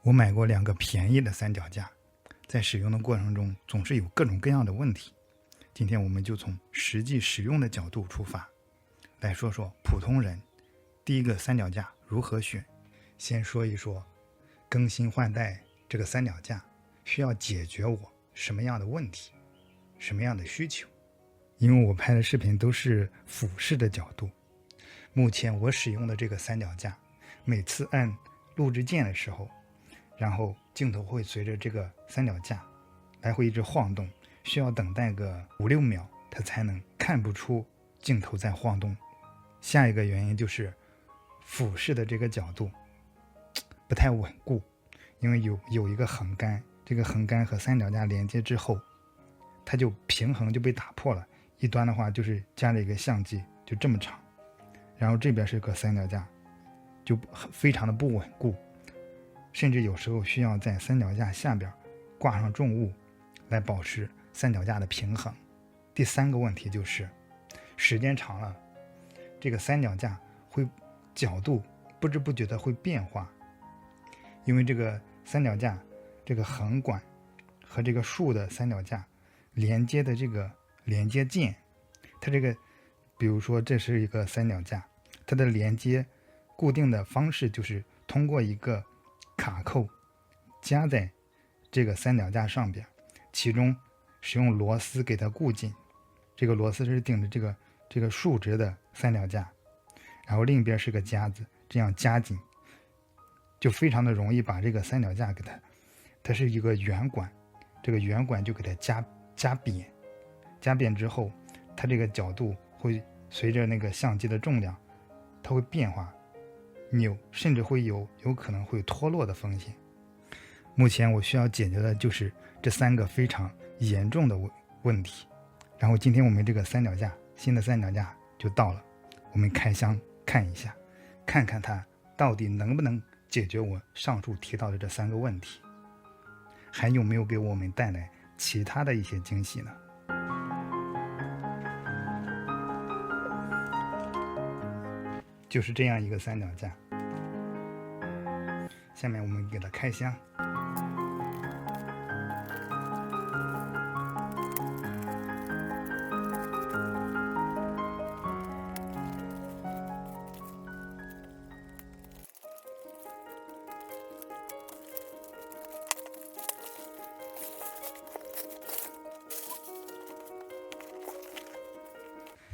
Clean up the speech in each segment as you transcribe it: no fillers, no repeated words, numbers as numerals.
我买过2个便宜的三脚架，在使用的过程中总是有各种各样的问题。今天我们就从实际使用的角度出发，来说说普通人第一个三脚架如何选。先说一说更新换代这个三脚架需要解决我什么样的问题，什么样的需求。因为我拍的视频都是俯视的角度，目前我使用的这个三脚架，每次按录制键的时候，然后镜头会随着这个三脚架来回一直晃动，需要等待个5-6秒，它才能看不出镜头在晃动。下一个原因就是俯视的这个角度不太稳固，因为有一个横杆，这个横杆和三脚架连接之后，它就平衡就被打破了。一端的话就是加了一个相机，就这么长，然后这边是个三脚架，就非常的不稳固，甚至有时候需要在三脚架下边挂上重物来保持三脚架的平衡。第三个问题就是时间长了，这个三脚架会角度不知不觉的会变化，因为这个三脚架这个横管和这个竖的三脚架连接的这个连接键，它这个比如说这是一个三脚架，它的连接固定的方式就是通过一个卡扣夹在这个三脚架上边，其中使用螺丝给它固紧，这个螺丝是顶着这个竖直的三脚架，然后另一边是个夹子，这样夹紧就非常的容易把这个三脚架给它是一个圆管，这个圆管就给它夹扁，夹扁之后，它这个角度会随着那个相机的重量它会变化扭，甚至会有可能会脱落的风险。目前我需要解决的就是这3个非常严重的问题。然后今天我们这个三脚架，新的三脚架就到了，我们开箱看一下，看看它到底能不能解决我上述提到的这3个问题，还有没有给我们带来其他的一些惊喜呢？就是这样一个三脚架，下面我们给它开箱。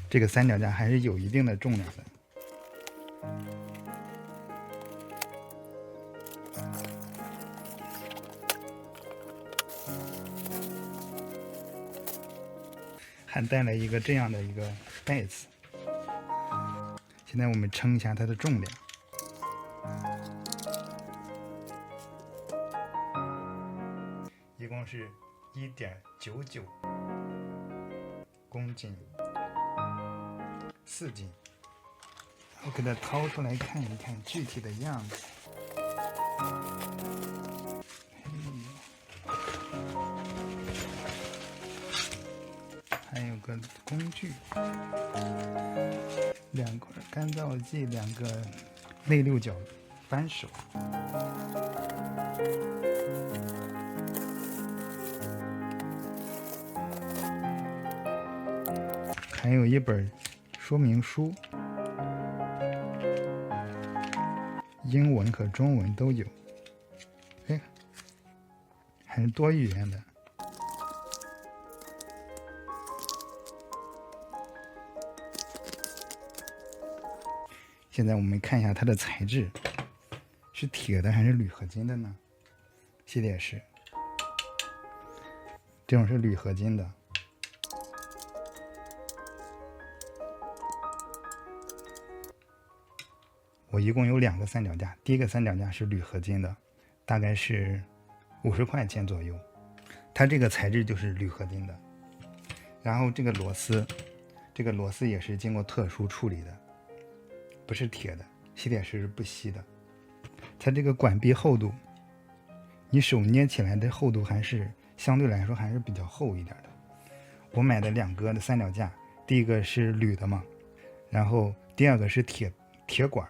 这个三脚架还是有一定的重量的。还带了一个这样的一个袋子。现在我们称一下它的重量，一共是1.99公斤，4斤。我给它掏出来看一看具体的样子。还有个工具，2块干燥剂，2个内6角扳手，还有一本说明书，英文和中文都有，还是多语言的。现在我们看一下它的材质，是铁的还是铝合金的呢？系列是这种是铝合金的。我一共有2个三脚架，第一个三脚架是铝合金的，大概是50块钱左右，它这个材质就是铝合金的。然后这个螺丝也是经过特殊处理的，不是铁的，吸铁石是不吸的。它这个管壁厚度，你手捏起来的厚度还是相对来说还是比较厚一点的。我买的2个的三脚架，第一个是铝的嘛，然后第二个是铁管，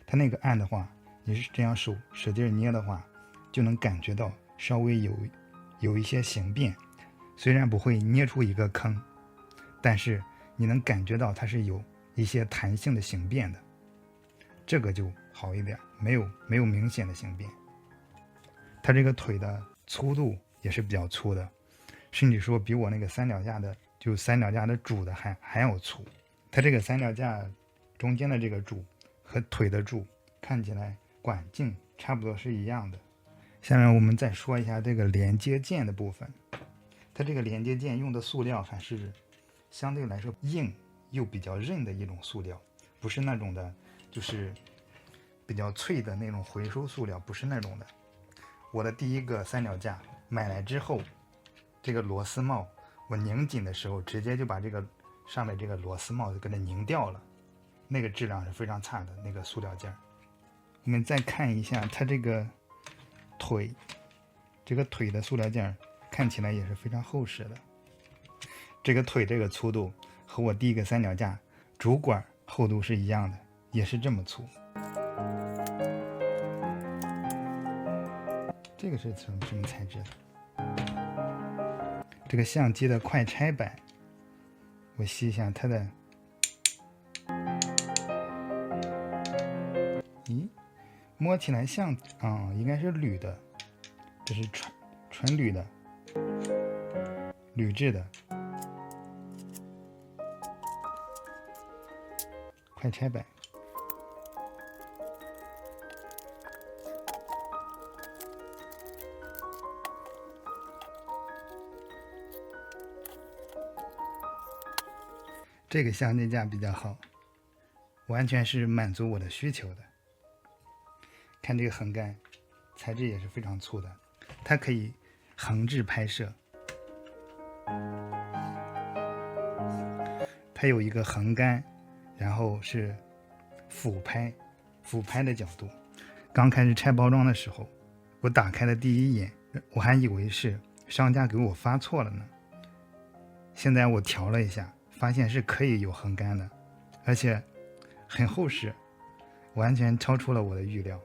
它那个按的话，你是这样手使劲捏的话，就能感觉到稍微有一些形变，虽然不会捏出一个坑，但是你能感觉到它是有一些弹性的形变的，这个就好一点，没有明显的形变。它这个腿的粗度也是比较粗的，甚至说比我那个三脚架的，就三脚架的柱的还要粗。它这个三脚架中间的这个柱和腿的柱看起来管径差不多是一样的。下面我们再说一下这个连接件的部分。它这个连接件用的塑料还是相对来说硬又比较韧的一种塑料，不是那种的就是比较脆的那种回收塑料，不是那种的。我的第一个三脚架买来之后，这个螺丝帽我拧紧的时候，直接就把这个上面这个螺丝帽给它拧掉了，那个质量是非常差的那个塑料件。我们再看一下它这个腿，这个腿的塑料件看起来也是非常厚实的。这个腿这个粗度和我第一个三脚架主管厚度是一样的，也是这么粗。这个是什么材质的？这个相机的快拆板，我吸一下它的，咦，摸起来像应该是铝的，这是纯铝的，铝制的快拆板。这个相机架比较好，完全是满足我的需求的。看这个横杆，材质也是非常粗的，它可以横置拍摄。它有一个横杆，然后是俯拍的角度。刚开始拆包装的时候，我打开的第一眼，我还以为是商家给我发错了呢。现在我调了一下，发现是可以有横杆的，而且很厚实，完全超出了我的预料。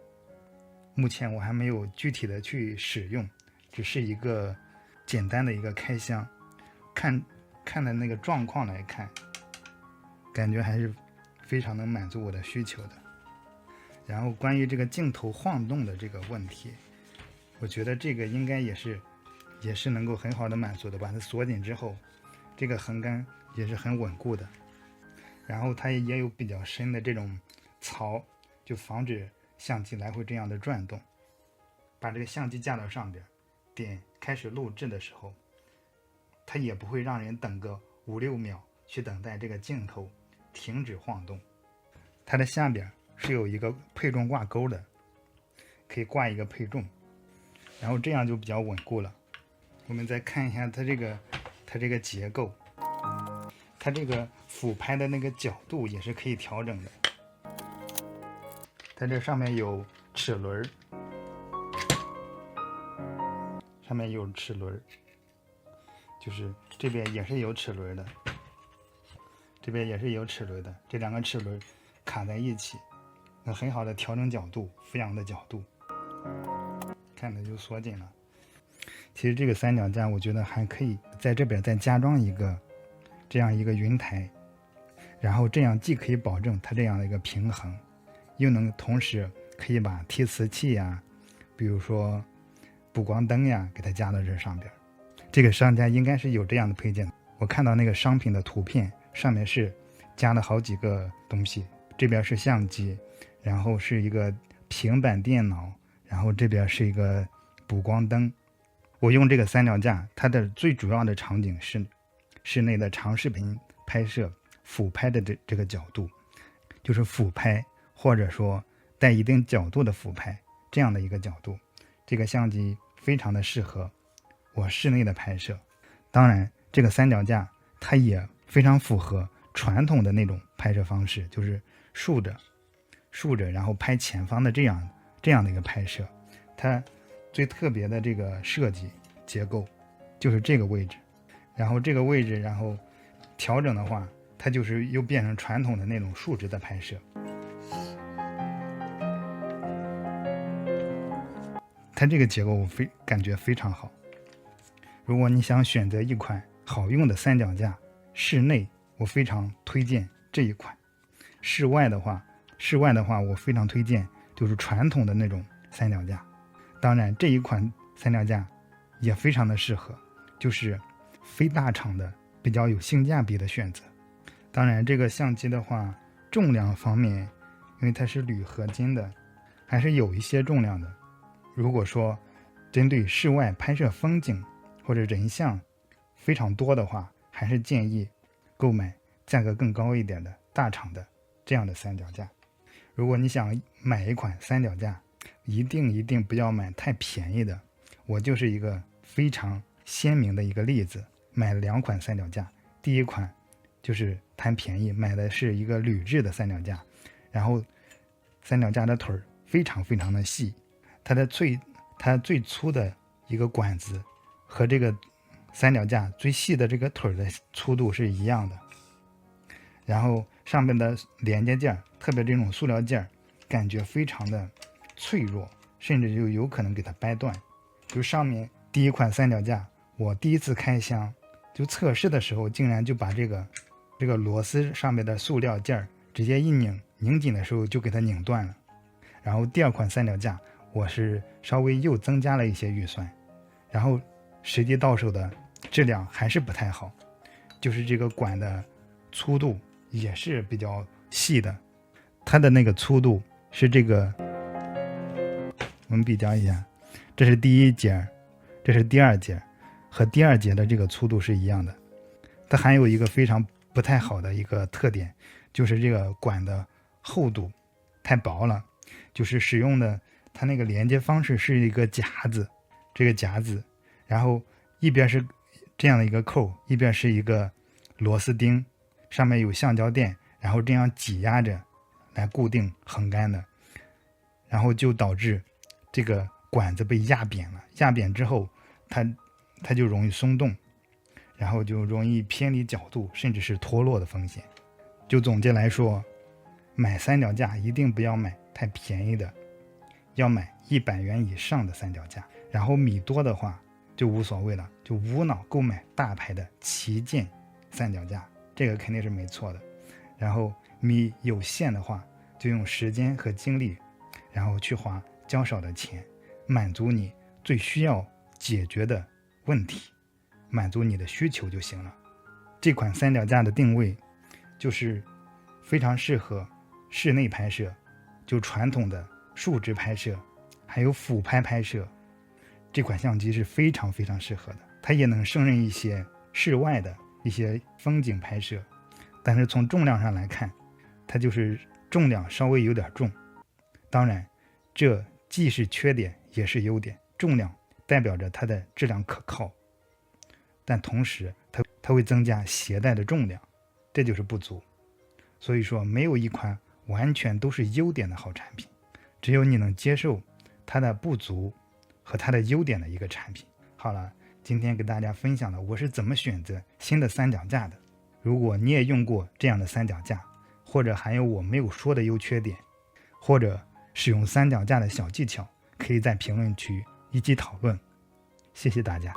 目前我还没有具体的去使用，只是一个简单的一个开箱，看的那个状况来看，感觉还是非常能满足我的需求的。然后关于这个镜头晃动的这个问题，我觉得这个应该也是能够很好的满足的。把它锁紧之后，这个横杆也是很稳固的，然后它也有比较深的这种槽，就防止相机来回这样的转动。把这个相机架到上边，点开始录制的时候，它也不会让人等个5-6秒去等待这个镜头停止晃动。它的下边是有一个配重挂钩的，可以挂一个配重，然后这样就比较稳固了。我们再看一下它这个结构，它这个俯拍的那个角度也是可以调整的。它这上面有齿轮，就是这边也是有齿轮的，这边也是有齿轮的，这两个齿轮卡在一起，能很好的调整角度，俯仰的角度，看着就锁紧了。其实这个三脚架我觉得还可以在这边再加装一个这样一个云台，然后这样既可以保证它这样的一个平衡，又能同时可以把贴瓷器呀，比如说补光灯呀，给它加到这上边。这个商家应该是有这样的配件，我看到那个商品的图片上面是加了好几个东西，这边是相机，然后是一个平板电脑，然后这边是一个补光灯。我用这个三脚架，它的最主要的场景是室内的长视频拍摄，俯拍的这个角度，就是俯拍或者说带一定角度的俯拍，这样的一个角度，这个相机非常的适合我室内的拍摄。当然这个三脚架它也非常符合传统的那种拍摄方式，就是竖着然后拍前方的这样的一个拍摄。它最特别的这个设计结构就是这个位置，然后这个位置然后调整的话，它就是又变成传统的那种竖直的拍摄。它这个结构我感觉非常好。如果你想选择一款好用的三脚架，室内我非常推荐这一款。室外的话我非常推荐就是传统的那种三脚架。当然这一款三脚架也非常的适合就是非大厂的比较有性价比的选择。当然这个相机的话重量方面，因为它是铝合金的，还是有一些重量的。如果说针对室外拍摄风景或者人像非常多的话，还是建议购买价格更高一点的大厂的这样的三脚架。如果你想买一款三脚架，一定不要买太便宜的。我就是一个非常鲜明的一个例子，买了2款三脚架。第一款就是贪便宜，买的是一个铝制的三脚架，然后三脚架的腿非常的细，它最粗的一个管子和这个三脚架最细的这个腿的粗度是一样的。然后上面的连接件，特别这种塑料件，感觉非常的脆弱，甚至就有可能给它掰断。就上面第一款三脚架，我第一次开箱就测试的时候，竟然就把这个螺丝上面的塑料件直接一拧紧的时候就给它拧断了。然后第二款三脚架我是稍微又增加了一些预算，然后实际到手的质量还是不太好，就是这个管的粗度也是比较细的。它的那个粗度是这个，我们比较一下，这是第一节，这是第二节，和第二节的这个粗度是一样的。它还有一个非常不太好的一个特点，就是这个管的厚度太薄了，就是使用的它那个连接方式是一个夹子，这个夹子，然后一边是这样的一个扣，一边是一个螺丝钉，上面有橡胶垫，然后这样挤压着来固定横杆的，然后就导致这个管子被压扁了。压扁之后它就容易松动，然后就容易偏离角度，甚至是脱落的风险。就总结来说，买三脚架一定不要买太便宜的，要买100元以上的三脚架。然后米多的话就无所谓了，就无脑购买大牌的旗舰三脚架，这个肯定是没错的。然后米有限的话，就用时间和精力，然后去花较少的钱，满足你最需要解决的问题，满足你的需求就行了。这款三脚架的定位就是非常适合室内拍摄，就传统的竖直拍摄，还有俯拍拍摄，这款相机是非常适合的。它也能胜任一些室外的一些风景拍摄，但是从重量上来看，它就是重量稍微有点重。当然这既是缺点也是优点，重量代表着它的质量可靠，但同时它会增加携带的重量，这就是不足。所以说没有一款完全都是优点的好产品，只有你能接受它的不足和它的优点的一个产品。好了，今天给大家分享了我是怎么选择新的三脚架的。如果你也用过这样的三脚架，或者还有我没有说的优缺点，或者使用三脚架的小技巧，可以在评论区一起讨论。谢谢大家。